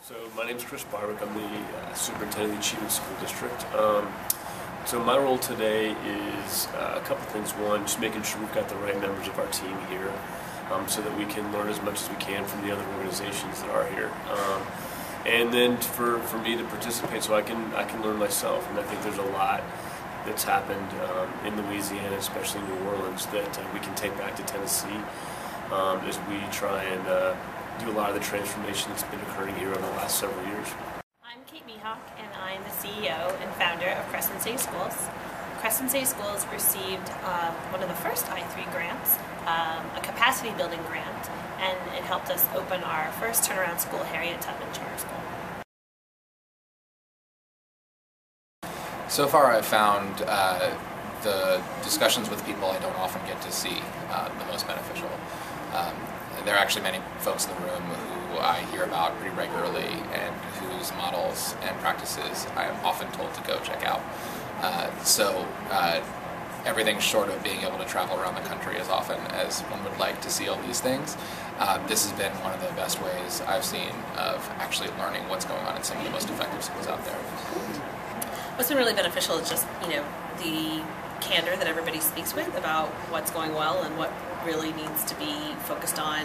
So my name is Chris Barwick. I'm the superintendent of the Achievement School District. So my role today is a couple things. One, just making sure we've got the right members of our team here so that we can learn as much as we can from the other organizations that are here. And then for me to participate so I can learn myself. And I think there's a lot that's happened in Louisiana, especially in New Orleans, that we can take back to Tennessee as we try and do a lot of the transformation that's been occurring here over the last several years. I'm Kate Mihawk, and I'm the CEO and founder of Crescent City Schools. Crescent City Schools received one of the first I3 grants, a capacity building grant, and it helped us open our first turnaround school, Harriet Tubman Charter School. So far I've found the discussions with people I don't often get to see the most beneficial. There are actually many folks in the room who I hear about pretty regularly and whose models and practices I am often told to go check out. Everything short of being able to travel around the country as often as one would like to see all these things, this has been one of the best ways I've seen of actually learning what's going on in some of the most effective schools out there. What's been really beneficial is just, the candor that everybody speaks with about what's going well and what really needs to be focused on,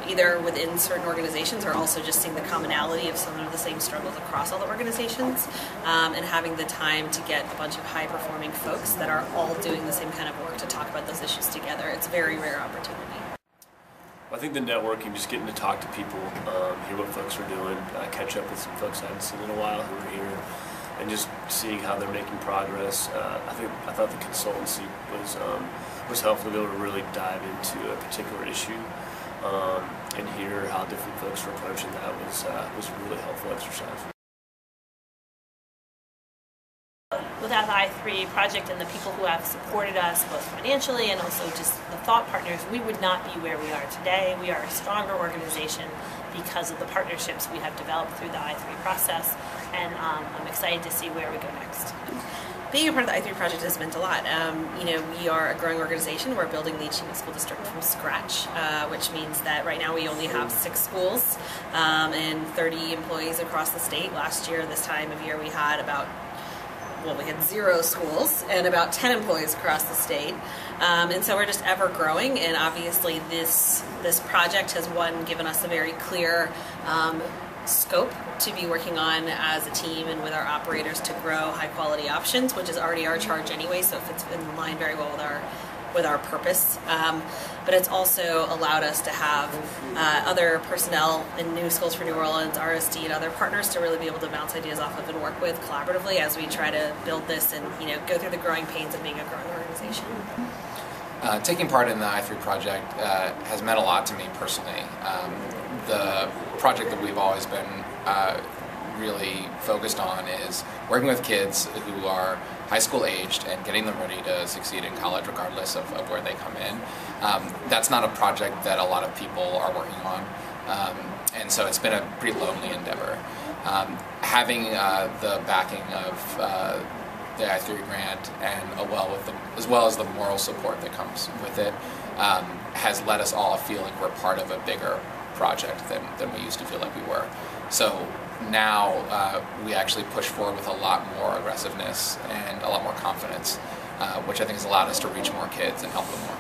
either within certain organizations or also just seeing the commonality of some of the same struggles across all the organizations, and having the time to get a bunch of high-performing folks that are all doing the same kind of work to talk about those issues together. It's a very rare opportunity. I think the networking, just getting to talk to people, hear what folks are doing, catch up with some folks I haven't seen in a while who are here, and just seeing how they're making progress. I thought the consultancy was helpful to be able to really dive into a particular issue and hear how different folks are approaching that was a really helpful exercise. Without the I3 project and the people who have supported us both financially and also just the thought partners, we would not be where we are today. We are a stronger organization because of the partnerships we have developed through the I3 process, and I'm excited to see where we go next. Being a part of the I3 project has meant a lot. We are a growing organization. We're building the Achievement School District from scratch, which means that right now we only have 6 schools and 30 employees across the state. Last year, this time of year, we had we had 0 schools and about 10 employees across the state. And so we're just ever growing, and obviously this project has given us a very clear scope to be working on as a team and with our operators to grow high quality options, which is already our charge anyway, so it fits in line very well with our purpose. But it's also allowed us to have other personnel in New Schools for New Orleans, RSD, and other partners to really be able to bounce ideas off of and work with collaboratively as we try to build this and go through the growing pains of being a growing organization. Taking part in the I3 project has meant a lot to me personally. The project that we've always been really focused on is working with kids who are high school aged and getting them ready to succeed in college regardless of where they come in. That's not a project that a lot of people are working on, and so it's been a pretty lonely endeavor. Having the backing of the I3 grant and as well as the moral support that comes with it has let us all feel like we're part of a bigger project than we used to feel like we were. So now we actually push forward with a lot more aggressiveness and a lot more confidence, which I think has allowed us to reach more kids and help them more.